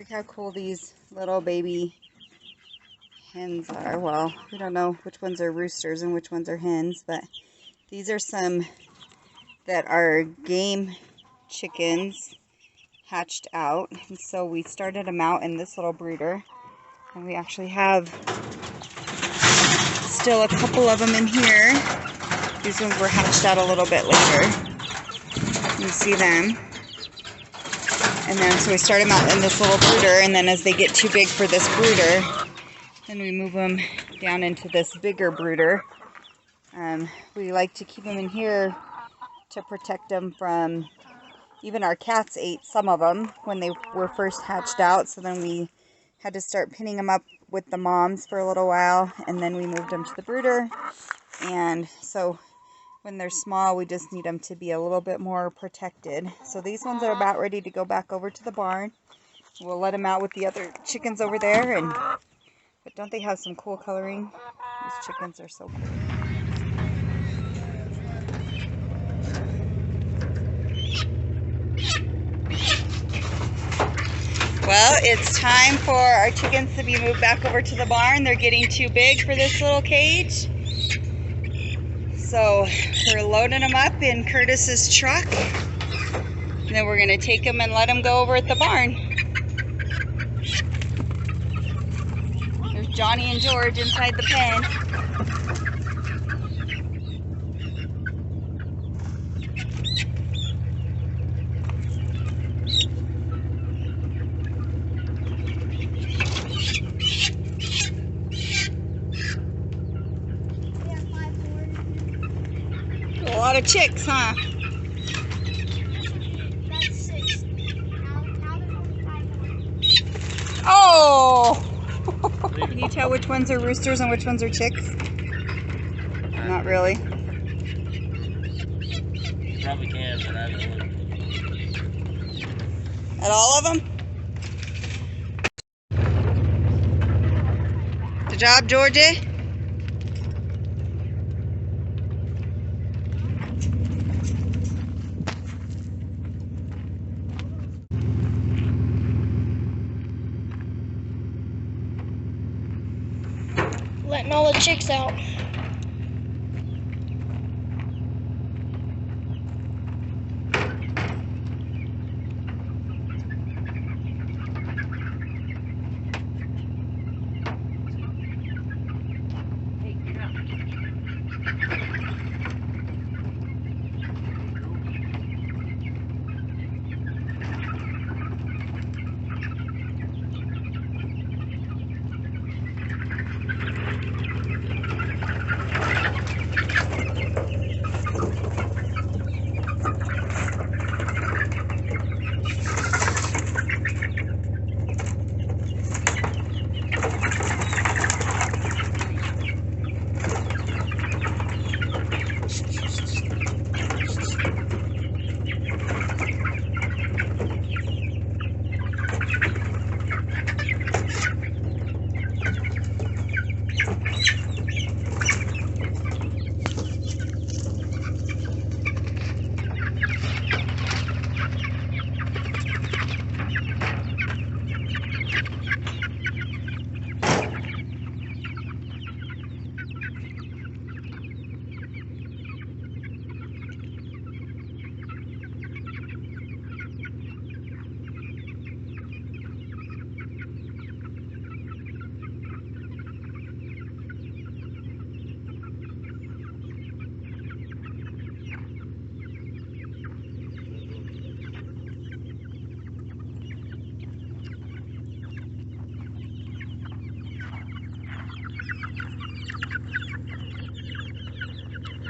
Look how cool these little baby hens are. Well, we don't know which ones are roosters and which ones are hens, but these are some that are game chickens hatched out. And so we started them out in this little brooder, and we actually have still a couple of them in here. These ones were hatched out a little bit later. You see them. And then so we start them out in this little brooder, and then as they get too big for this brooder, then we move them down into this bigger brooder. We like to keep them in here to protect them from, even our cats ate some of them when they were first hatched out, so then we had to start pinning them up with the moms for a little while, and then we moved them to the brooder. And so when they're small, we just need them to be a little bit more protected. So these ones are about ready to go back over to the barn. We'll let them out with the other chickens over there. But don't they have some cool coloring? These chickens are so cool. Well, it's time for our chickens to be moved back over to the barn. They're getting too big for this little cage. So we're loading them up in Curtis's truck. And then we're going to take them and let them go over at the barn. There's Johnny and George inside the pen. A lot of chicks, huh? That's 6. Now there's only 5 more. Oh! Can you tell which ones are roosters and which ones are chicks? Not really. You probably can, but I don't know. At all of them? Good job, Georgie. Letting all the chicks out.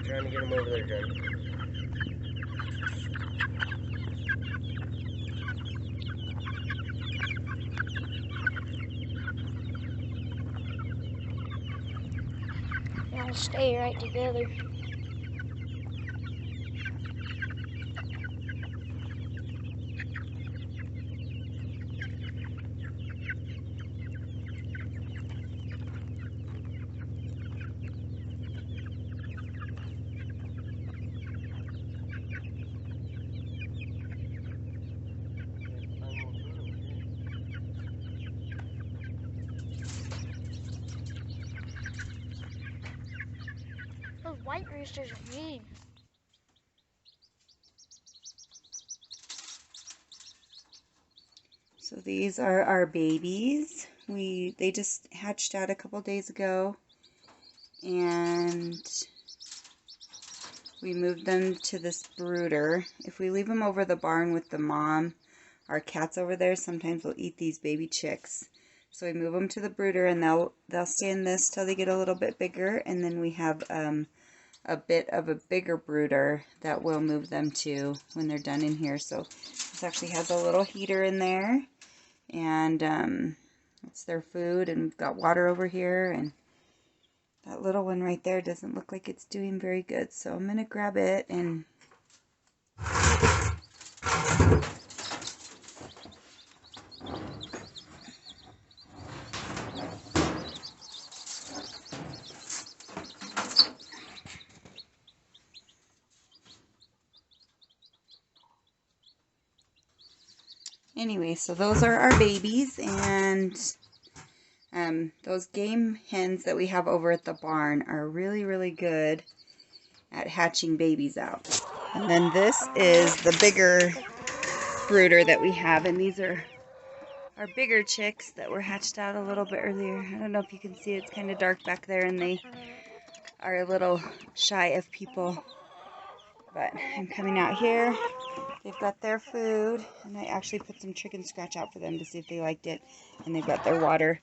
Trying to get him over there, Johnny. I'll stay right together. Hamsters are mean. So these are our babies. They just hatched out a couple days ago, and we moved them to this brooder. If we leave them over the barn with the mom, our cats over there sometimes will eat these baby chicks. So we move them to the brooder, and they'll stay in this till they get a little bit bigger, and then we have a bit of a bigger brooder that we'll move them to when they're done in here. So this actually has a little heater in there, and it's their food, and we've got water over here, and that little one right there doesn't look like it's doing very good, so I'm gonna grab it and anyway, so those are our babies, and those game hens that we have over at the barn are really, really good at hatching babies out. And then this is the bigger brooder that we have, and these are our bigger chicks that were hatched out a little bit earlier. I don't know if you can see, it's kind of dark back there, and they are a little shy of people. But I'm coming out here. They've got their food, and I actually put some chicken scratch out for them to see if they liked it. And they've got their water